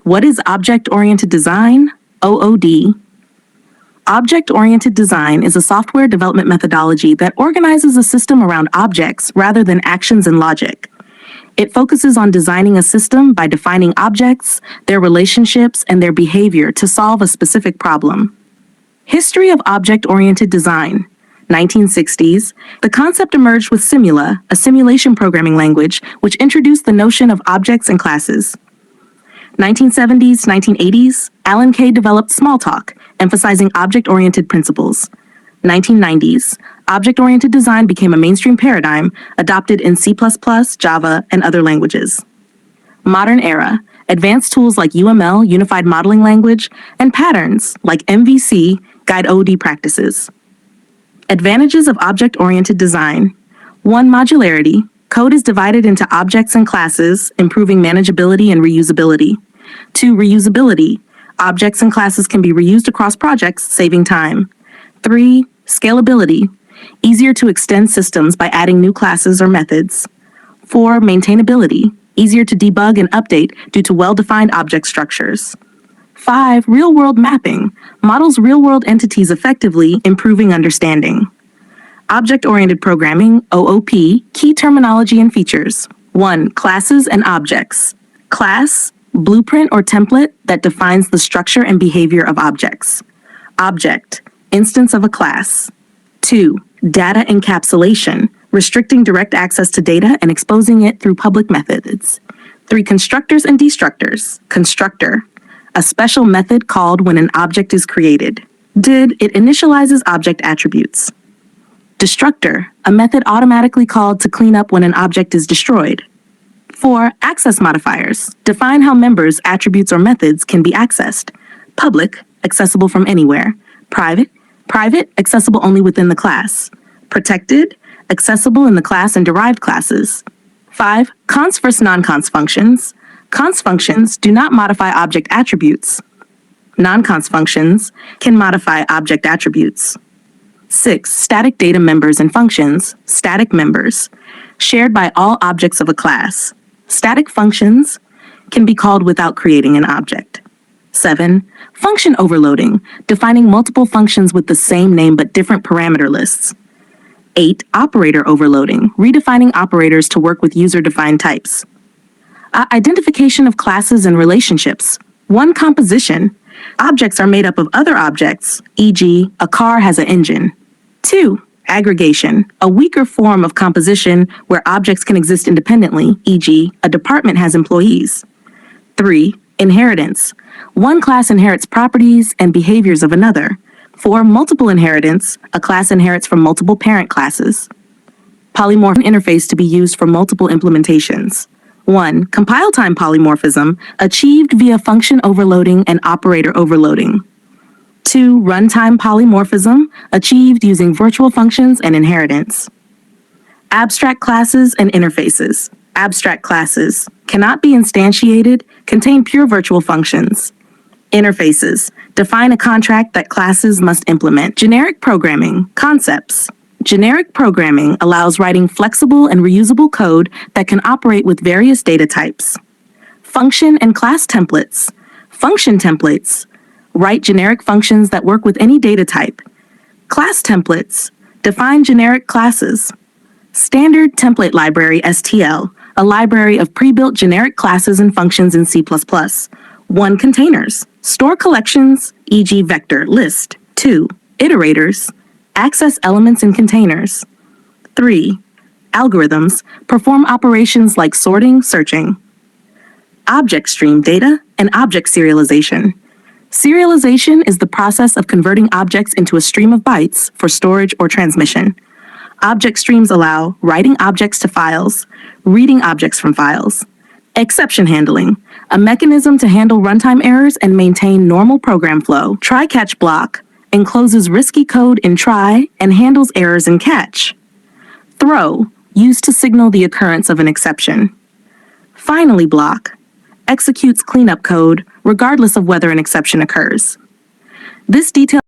What is object-oriented design? OOD. Object-oriented design is a software development methodology that organizes a system around objects rather than actions and logic. It focuses on designing a system by defining objects, their relationships, and their behavior to solve a specific problem. History of object-oriented design. 1960s, the concept emerged with Simula, a simulation programming language, which introduced the notion of objects and classes. 1970s, 1980s, Alan Kay developed Smalltalk, emphasizing object-oriented principles. 1990s, object-oriented design became a mainstream paradigm, adopted in C++, Java, and other languages. Modern era, advanced tools like UML, Unified Modeling Language, and patterns like MVC guide OOD practices. Advantages of object-oriented design. 1. Modularity. Code is divided into objects and classes, improving manageability and reusability. 2. Reusability. Objects and classes can be reused across projects, saving time. 3. Scalability. Easier to extend systems by adding new classes or methods. 4. Maintainability. Easier to debug and update due to well-defined object structures. 5. Real-world mapping. Models real-world entities effectively, improving understanding. Object-oriented programming, OOP, key terminology and features. 1. Classes and objects. Class, blueprint or template that defines the structure and behavior of objects. Object, instance of a class. 2. Data encapsulation, restricting direct access to data and exposing it through public methods. 3. Constructors and destructors. Constructor, a special method called when an object is created. Did, it initializes object attributes. Destructor, a method automatically called to clean up when an object is destroyed. 4. Access modifiers, define how members, attributes, or methods can be accessed. Public, accessible from anywhere. Private, accessible only within the class. Protected, accessible in the class and derived classes. 5. Const versus non-const functions. Const functions do not modify object attributes. Non-const functions can modify object attributes. 6. Static data members and functions, static members, shared by all objects of a class. Static functions can be called without creating an object. 7. Function overloading, defining multiple functions with the same name but different parameter lists. 8. Operator overloading, redefining operators to work with user-defined types. Identification of classes and relationships. 1. Composition. Objects are made up of other objects, e.g., a car has an engine. 2. Aggregation, a weaker form of composition where objects can exist independently, e.g., a department has employees. 3. Inheritance. One class inherits properties and behaviors of another. 4. Multiple inheritance, a class inherits from multiple parent classes. Polymorph interface to be used for multiple implementations. 1. Compile time polymorphism, achieved via function overloading and operator overloading. 2. Runtime polymorphism, achieved using virtual functions and inheritance. Abstract classes and interfaces. Abstract classes cannot be instantiated, contain pure virtual functions. Interfaces define a contract that classes must implement. Generic programming, concepts. Generic programming allows writing flexible and reusable code that can operate with various data types. Function and class templates. Function templates write generic functions that work with any data type. Class templates define generic classes. Standard template library STL, a library of pre-built generic classes and functions in C++. 1. Containers, store collections, e.g. vector, list. 2. Iterators, access elements in containers. 3. Algorithms, perform operations like sorting, searching. Object stream data and object serialization. Serialization is the process of converting objects into a stream of bytes for storage or transmission. Object streams allow writing objects to files, reading objects from files. Exception handling, a mechanism to handle runtime errors and maintain normal program flow. Try-catch block encloses risky code in try and handles errors in catch. Throw, used to signal the occurrence of an exception. Finally block, executes cleanup code regardless of whether an exception occurs. This detail